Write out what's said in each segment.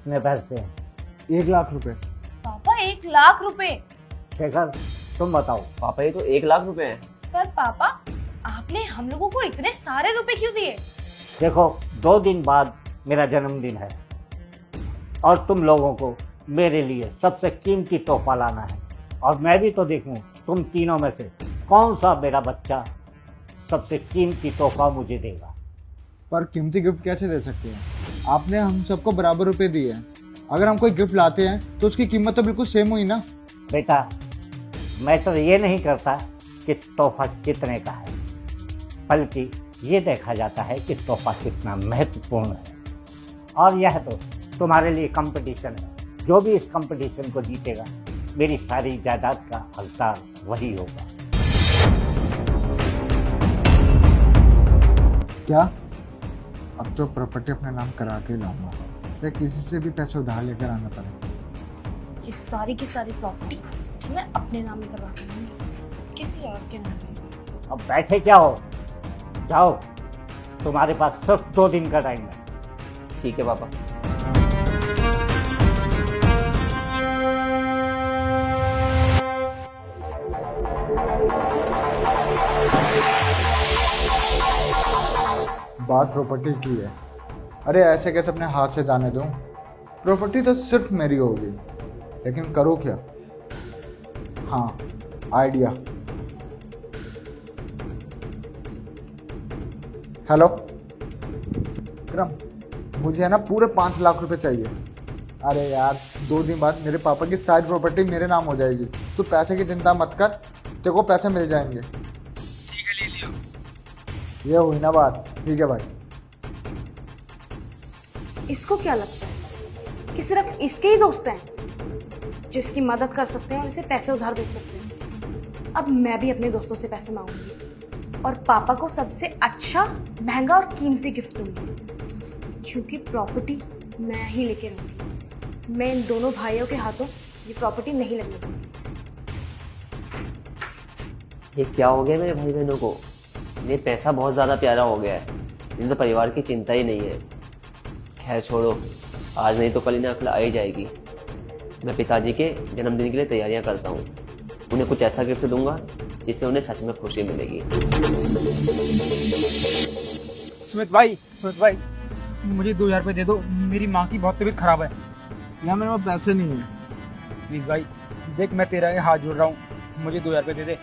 कितने पैसे हैं? 1,00,000 रुपए। पापा 1,00,000 रुपए? शेखर तुम बताओ। पापा ये तो 1,00,000 रुपए हैं। पर पापा आपने हम लोगों को इतने सारे रुपए क्यों दिए? देखो 2 दिन बाद मेरा जन्मदिन है और तुम लोगों को मेरे लिए सबसे कीमती तोहफा लाना है, और मैं भी तो देखूं तुम तीनों में से कौन सा मेरा बच्चा सबसे कीमती तोहफा मुझे देगा। पर कीमती गिफ्ट कैसे दे सकते हैं? आपने हम सबको बराबर रुपए दिए हैं। अगर हम कोई गिफ्ट लाते हैं तो उसकी कीमत तो बिल्कुल सेम हुई ना। बेटा मैं तो ये नहीं करता कि तोहफा कितने का है, बल्कि ये देखा जाता है कि तोहफा कितना महत्वपूर्ण है। और यह तो तुम्हारे लिए कंपटीशन है, जो भी इस कंपटीशन को जीतेगा मेरी सारी जायदाद का हकदार वही होगा। क्या? अब तो प्रॉपर्टी अपने नाम करा के लाऊंगा, या किसी से भी पैसे उधार लेकर आना पड़ेगा। ये सारी की सारी प्रॉपर्टी मैं अपने नाम में करवा के दूंगी, किसी और के नाम में। अब बैठे क्या हो, जाओ, तुम्हारे पास सिर्फ 2 दिन का टाइम है। ठीक है पापा। बात प्रॉपर्टी की है। अरे ऐसे कैसे अपने हाथ से जाने दूं? प्रॉपर्टी तो सिर्फ मेरी होगी, लेकिन करूँ क्या? हाँ, आइडिया। हेलो विक्रम, मुझे है ना पूरे 5,00,000 रुपए चाहिए। अरे यार 2 दिन बाद मेरे पापा की सारी प्रॉपर्टी मेरे नाम हो जाएगी। तू पैसे की चिंता मत कर, तेरे को पैसे मिल जाएंगे। ठीक है, ले लियो। ये हुई ना बात। ठीक है भाई। इसको क्या लगता है कि सिर्फ इसके ही दोस्त हैं जो इसकी मदद कर सकते हैं और इसे पैसे उधार दे सकते हैं? अब मैं भी अपने दोस्तों से पैसे मांगूंगी और पापा को सबसे अच्छा, महंगा और कीमती गिफ्ट दूंगी, क्योंकि प्रॉपर्टी मैं ही लेके रहूंगी। मैं इन दोनों भाइयों के हाथों ये प्रॉपर्टी नहीं लगने दूंगी। ये क्या हो गया मेरे भाई बहनों को? ये पैसा बहुत ज़्यादा प्यारा हो गया है, इन्हें तो परिवार की चिंता ही नहीं है। खैर छोड़ो, आज नहीं तो कल इन्हें अकल आ ही जाएगी। मैं पिताजी के जन्मदिन के लिए तैयारियां करता हूँ। उन्हें कुछ ऐसा गिफ्ट दूंगा जिससे उन्हें सच में खुशी मिलेगी। सुमित भाई, मुझे 2,000 रुपये दे दो। मेरी माँ की बहुत तबीयत खराब है। यहाँ मेरे पास पैसे नहीं है। प्लीज भाई, देख मैं तेरा हाथ जोड़ रहा हूँ, मुझे 2,000 रुपये दे दे।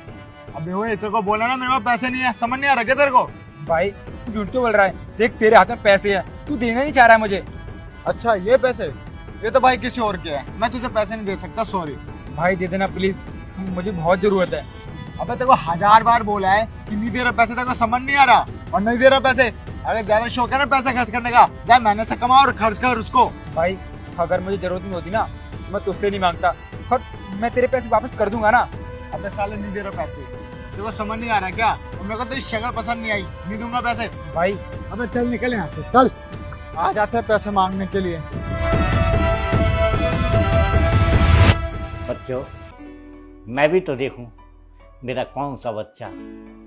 अबे वो तेरे को बोला ना मेरे पास पैसे नहीं है, समझ नहीं आ रहा क्या तेरे को? भाई तू झूठ क्यों बोल रहा है? देख तेरे हाथ में पैसे हैं, तू देना नहीं चाह रहा है मुझे। अच्छा ये पैसे? ये तो भाई किसी और के है, मैं तुझे पैसे नहीं दे सकता, सॉरी। भाई दे देना प्लीज, मुझे बहुत जरूरत है। अबे तेरे को 1000 बार बोला है कि नहीं दे रहा पैसे, तेरे को समझ नहीं आ रहा और नहीं दे रहा पैसे। अरे ज्यादा शौक है ना पैसे खर्च करने का, जा मेहनत से कमा और खर्च कर उसको। भाई अगर मुझे जरूरत नहीं होती ना, मैं तुझसे नहीं मांगता और मैं तेरे पैसे वापस कर दूंगा ना। अबे साले नहीं दे रहा पैसे, तेरे को समझ नहीं आ रहा क्या? और मेरे को तेरी शक्ल पसंद नहीं आई, नहीं दूंगा पैसे। भाई अबे चल निकल यहाँ से, चल। आ जाते हैं पैसे मांगने के लिए। बच्चों मैं भी तो देखूं मेरा कौन सा बच्चा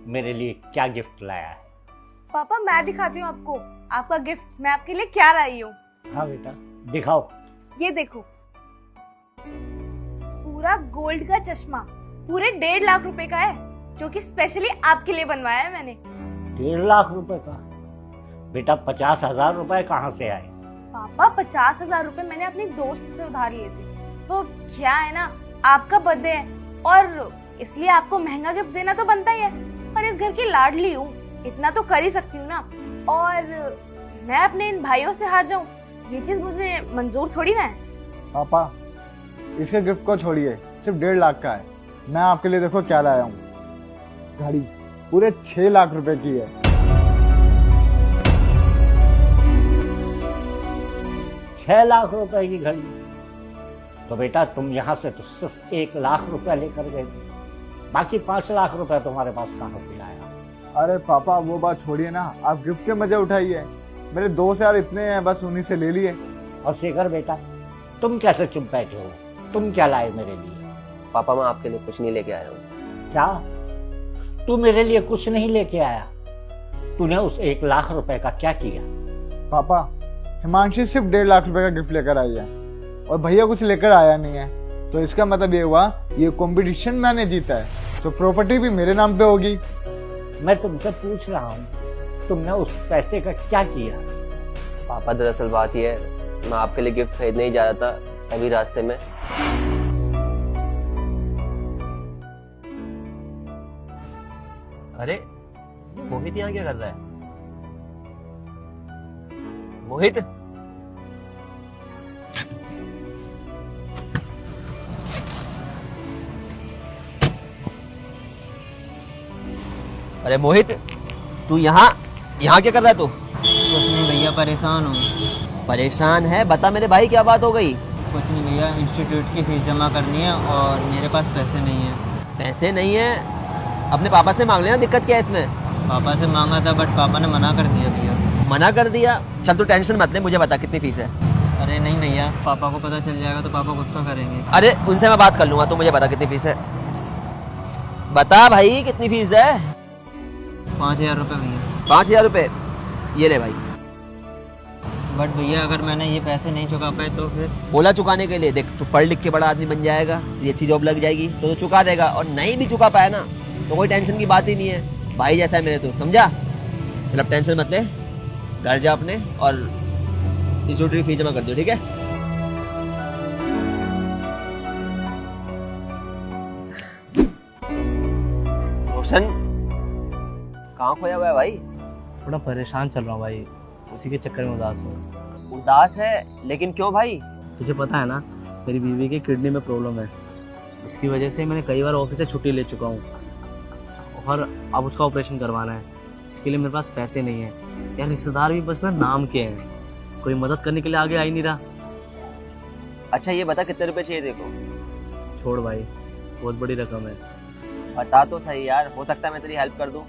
मेरे लिए क्या गिफ्ट लाया है। पापा मैं दिखाती हूँ आपको आपका गिफ्ट मैं आपके लिए क्या लाई हूँ। हाँ बेटा दिखाओ। ये देखो, पूरा गोल्ड का चश्मा, पूरे 1.5 लाख रुपए का है, जो कि स्पेशली आपके लिए बनवाया है मैंने। 1.5 लाख रुपए का? बेटा 50,000 रुपए कहाँ से आए? पापा 50,000 रुपए मैंने अपनी दोस्त से उधार लिए थे। तो क्या है ना, आपका बर्थडे है और इसलिए आपको महंगा गिफ्ट देना तो बनता ही है, पर इस घर की लाडली हूँ, इतना तो कर ही सकती हूँ ना। और मैं अपने इन भाइयों से हार जाऊँ, ये चीज मुझे मंजूर थोड़ी ना है। पापा इसके गिफ्ट को छोड़िए, सिर्फ 1.5 लाख का है। मैं आपके लिए देखो क्या लाया हूँ, घड़ी पूरे 6 लाख रुपए की है। 6 लाख रुपए की घड़ी? तो बेटा तुम यहाँ से तो सिर्फ 1 लाख रुपए लेकर गए थे, बाकी 5 लाख रुपए तुम्हारे पास कहाँ से आया? अरे पापा वो बात छोड़िए ना, आप गिफ्ट के मजे उठाइए। मेरे दोस्त यार इतने हैं, बस उन्हीं से ले लिए। और शेखर बेटा तुम कैसे चुप बैठे हो, तुम क्या लाए मेरे लिए? पापा मैं आपके लिए कुछ नहीं लेके आया हूँ। क्या तू मेरे लिए कुछ नहीं लेके आया? तूने उस 1 लाख रुपए का क्या किया? पापा हिमांशी सिर्फ 1.5 लाख रुपए का गिफ्ट लेकर आई है और भैया कुछ लेकर आया नहीं है, तो इसका मतलब ये हुआ ये कंपटीशन मैंने जीता है, तो प्रॉपर्टी भी मेरे नाम पे होगी। मैं तुमसे पूछ रहा हूँ, तुमने उस पैसे का क्या किया? पापा दरअसल बात यह है, मैं आपके लिए गिफ्ट खरीदने ही जा रहा था, अभी रास्ते में अरे मोहित यहाँ क्या कर रहा है? मोहित, अरे मोहित, तू यहाँ क्या कर रहा है तू? कुछ नहीं भैया, परेशान हूँ। परेशान है? बता मेरे भाई, क्या बात हो गई? कुछ नहीं भैया, इंस्टीट्यूट की फीस जमा करनी है और मेरे पास पैसे नहीं है। पैसे नहीं है? अपने पापा से मांग लेना, दिक्कत क्या है इसमें? पापा से मांगा था बट पापा ने मना कर दिया भैया। मना कर दिया? चल तू टेंशन मत ले, मुझे बता कितनी फीस है। अरे नहीं भैया, पापा को पता चल जाएगा तो पापा गुस्सा करेंगे। अरे उनसे मैं बात कर लूंगा, तू मुझे बता कितनी फीस है। बता भाई कितनी फीस है? 5,000 रुपये भैया। 5,000 रुपये? ये ले भाई। बट भैया अगर मैंने ये पैसे नहीं चुका पाए तो फिर? बोला चुकाने के लिए, देख तू पढ़ लिख के बड़ा आदमी बन जाएगा, ये अच्छी जॉब लग जाएगी तो चुका देगा, और नहीं भी चुका पाया ना तो कोई टेंशन की बात ही नहीं है, भाई जैसा है मेरे, तू समझा? चल अब टेंशन मत ले, घर जा अपने और इंस्टीट्यूट की फीस जमा कर दो, ठीक है? रोशन कहाँ खोया हुआ है भाई? थोड़ा परेशान चल रहा हूँ भाई, उसी के चक्कर में उदास हूँ। उदास है? लेकिन क्यों भाई? तुझे पता है ना, मेरी बीवी की किडनी में प्रॉब्लम है, इसकी वजह से मैंने कई बार ऑफिस से छुट्टी ले चुका हूँ और अब उसका ऑपरेशन करवाना है। इसके लिए मेरे पास पैसे नहीं है यार, रिश्तेदार भी बस ना नाम के हैं, कोई मदद करने के लिए आगे आ ही नहीं रहा। अच्छा ये बता कितने रुपए चाहिए देखो? छोड़ भाई, बहुत बड़ी रकम है। बता तो सही यार, हो सकता है मैं तेरी हेल्प कर दूं।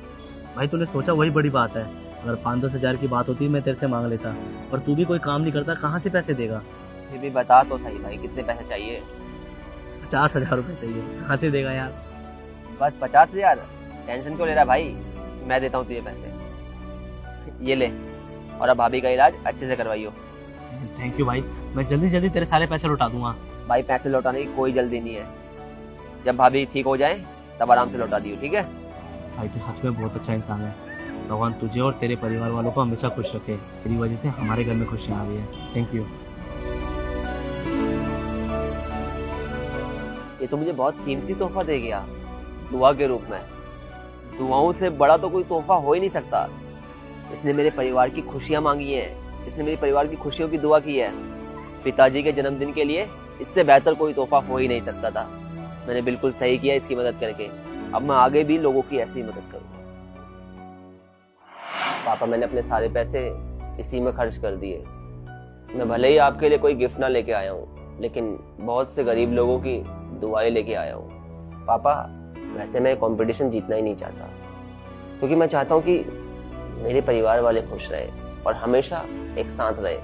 भाई तूने सोचा वही बड़ी बात है, अगर 5-10 हज़ार की बात होती मैं तेरे से मांग लेता, पर तू भी कोई काम नहीं करता, कहाँ से पैसे देगा? फिर भी बता तो सही भाई, कितने पैसे चाहिए? 50,000 रुपये चाहिए, कहाँ से देगा यार? बस 50,000? टेंशन क्यों ले रहा भाई, मैं देता हूँ तुझे पैसे, ये ले, और अब भाभी का इलाज अच्छे से करवाइयो। थैंक यू भाई, मैं जल्दी जल्दी तेरे सारे पैसे लौटा दूंगा। भाई पैसे लौटाने की कोई जल्दी नहीं है, जब भाभी ठीक हो जाए तब आराम से लौटा दियो, ठीक है? भाई तू सच में बहुत अच्छा इंसान है, भगवान तुझे और तेरे परिवार वालों को हमेशा खुश रखे, तेरी वजह से हमारे घर में खुशियाँ आ रही है। Thank you. ये तो मुझे बहुत कीमती तोहफा दे गया, दुआ के रूप में। दुआओं से बड़ा तो कोई तोहफा हो ही नहीं सकता। इसने मेरे परिवार की खुशियां मांगी हैं, इसने मेरे परिवार की खुशियों की दुआ की है। पिताजी के जन्मदिन के लिए इससे बेहतर कोई तोहफा हो ही नहीं सकता था। मैंने बिल्कुल सही किया इसकी मदद करके, अब मैं आगे भी लोगों की ऐसी ही मदद करूंगा। पापा मैंने अपने सारे पैसे इसी में खर्च कर दिए। मैं भले ही आपके लिए कोई गिफ्ट ना लेके आया हूँ, लेकिन बहुत से गरीब लोगों की दुआएं लेके आया हूँ। पापा वैसे मैं कंपटीशन जीतना ही नहीं चाहता, क्योंकि मैं चाहता हूँ कि मेरे परिवार वाले खुश रहे और हमेशा एक साथ रहे।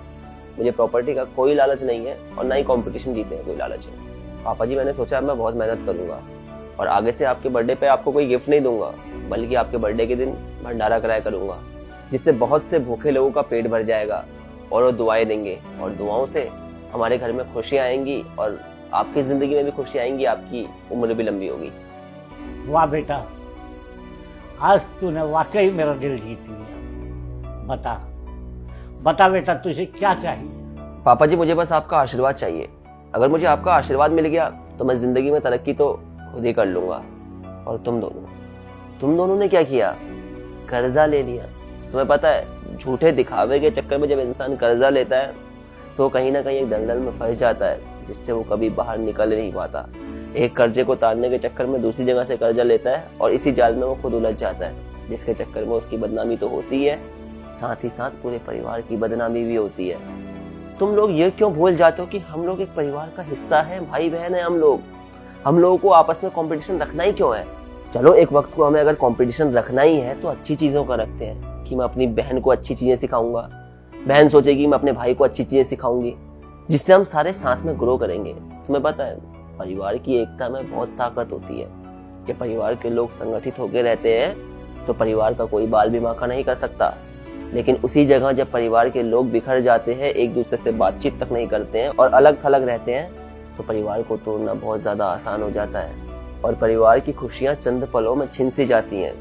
मुझे प्रॉपर्टी का कोई लालच नहीं है और ना ही कंपटीशन जीतने का कोई लालच है। पापा जी मैंने सोचा मैं बहुत मेहनत करूंगा और आगे से आपके बर्थडे पे आपको कोई गिफ्ट नहीं दूंगा, बल्कि आपके बर्थडे के दिन भंडारा कराया करूंगा, जिससे बहुत से भूखे लोगों का पेट भर जाएगा और वो दुआएं देंगे, और दुआओं से हमारे घर में खुशियां आएंगी और आपकी जिंदगी में भी खुशियां आएंगी, आपकी उम्र भी लंबी होगी। वाह बेटा, आज तूने वाकई मेरा दिल जीत लिया। बता बता बेटा, तुझे क्या चाहिए? पापा जी मुझे बस आपका आशीर्वाद चाहिए। अगर मुझे आपका आशीर्वाद मिल गया तो मैं जिंदगी में तरक्की तो खुद ही कर लूंगा। और तुम दोनों ने क्या किया? कर्जा ले लिया। तुम्हें पता है झूठे दिखावे के चक्कर में जब इंसान कर्जा लेता है तो कहीं ना कहीं एक दलदल में फंस जाता है, जिससे वो कभी बाहर निकल नहीं पाता। एक कर्जे को उतारने के चक्कर में दूसरी जगह से कर्जा लेता है और इसी जाल में वो खुद उलझ जाता है, जिसके चक्कर में उसकी बदनामी तो होती है, साथ ही साथ पूरे परिवार की बदनामी भी होती है। तुम लोग ये क्यों भूल जाते हो कि हम लोग एक परिवार का हिस्सा है, भाई बहन है हम लोगों को आपस में कंपटीशन रखना ही क्यों है? चलो एक वक्त को हमें अगर कंपटीशन रखना ही है तो अच्छी चीजों का रखते हैं, कि मैं अपनी बहन को अच्छी चीजें सिखाऊंगा, बहन सोचेगी मैं अपने भाई को अच्छी चीजें सिखाऊंगी, जिससे हम सारे साथ में ग्रो करेंगे। तुम्हें पता है परिवार की एकता में बहुत ताकत होती है। जब परिवार के लोग संगठित होकर रहते हैं तो परिवार का कोई बाल भी बांका नहीं कर सकता। लेकिन उसी जगह जब परिवार के लोग बिखर जाते हैं, एक दूसरे से बातचीत तक नहीं करते हैं और अलग थलग रहते हैं, तो परिवार को तोड़ना बहुत ज़्यादा आसान हो जाता है और परिवार की खुशियाँ चंद पलों में छिन सी जाती हैं।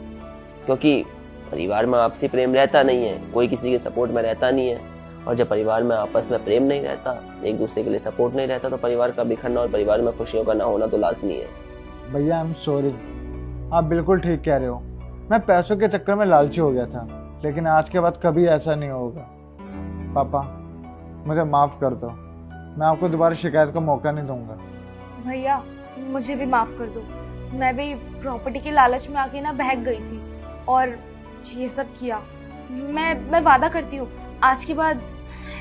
क्योंकि परिवार में आपसी प्रेम रहता नहीं है, कोई किसी के सपोर्ट में रहता नहीं है, और जब परिवार में आपस में प्रेम नहीं रहता, एक दूसरे के लिए सपोर्ट नहीं रहता, तो परिवार का बिखरना और परिवार में खुशियों का ना होना तो लाजमी है। भैया आई एम सॉरी, आप बिल्कुल ठीक कह रहे हो। मैं पैसों के चक्कर में लालची हो गया था, लेकिन आज के बाद कभी ऐसा नहीं होगा। पापा मुझे माफ़ कर दो, मैं आपको दोबारा शिकायत का मौका नहीं दूंगा। भैया मुझे भी माफ़ कर दो, मैं भी प्रॉपर्टी के लालच में आके ना बहक गई थी और ये सब किया। मैं वादा करती हूँ आज के बाद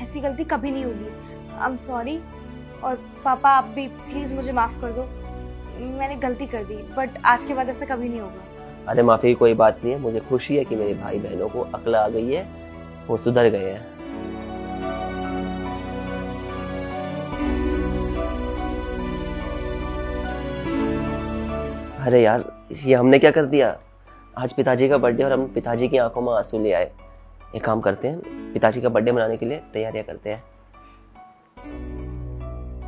ऐसी गलती कभी नहीं होगी। I am sorry. और पापा आप भी प्लीज़ मुझे माफ़ कर दो, मैंने गलती कर दी, बट आज के बाद ऐसा कभी नहीं होगा। अरे माफ़ी की कोई बात नहीं है, मुझे खुशी है कि मेरे भाई बहनों को अक्ल आ गई है, वो सुधर गए हैं। अरे यार, ये हमने क्या कर दिया। आज पिताजी का बर्थडे और हम पिताजी की आंखों में आंसू ले आए। एक काम करते हैं, पिताजी का बर्थडे मनाने के लिए तैयारियां करते हैं।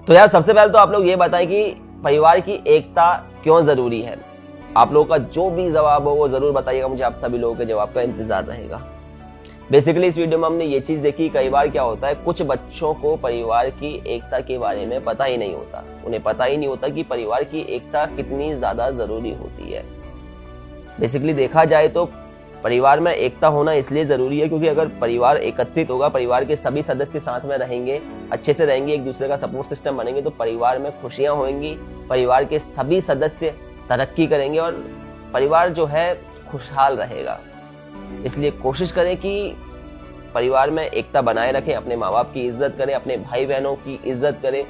तो यार सबसे पहले तो आप लोग ये बताएं कि परिवार की एकता क्यों जरूरी है। आप लोगों का जो भी जवाब हो वो जरूर बताइएगा, मुझे आप सभी लोगों के जवाब का इंतजार रहेगा। बेसिकली इस वीडियो में हमने ये चीज देखी, कई बार क्या होता है, कुछ बच्चों को परिवार की एकता के बारे में पता ही नहीं होता। उन्हें पता ही नहीं होता कि परिवार की एकता कितनी ज्यादा जरूरी होती है। बेसिकली देखा जाए तो परिवार में एकता होना इसलिए जरूरी है क्योंकि अगर परिवार एकत्रित होगा, परिवार के सभी सदस्य साथ में रहेंगे, अच्छे से रहेंगे, एक दूसरे का सपोर्ट सिस्टम बनेंगे, तो परिवार में खुशियां होंगी, परिवार के सभी सदस्य तरक्की करेंगे और परिवार जो है खुशहाल रहेगा। इसलिए कोशिश करें कि परिवार में एकता बनाए रखें, अपने माँ बाप की इज्जत करें, अपने भाई बहनों की इज्जत करें,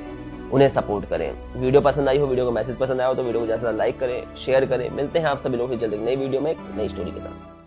उन्हें सपोर्ट करें। वीडियो पसंद आई हो, वीडियो को मैसेज पसंद आया हो तो वीडियो को ज़्यादा लाइक करें, शेयर करें। मिलते हैं आप सभी लोग जल्द एक नई वीडियो में एक नई स्टोरी के साथ।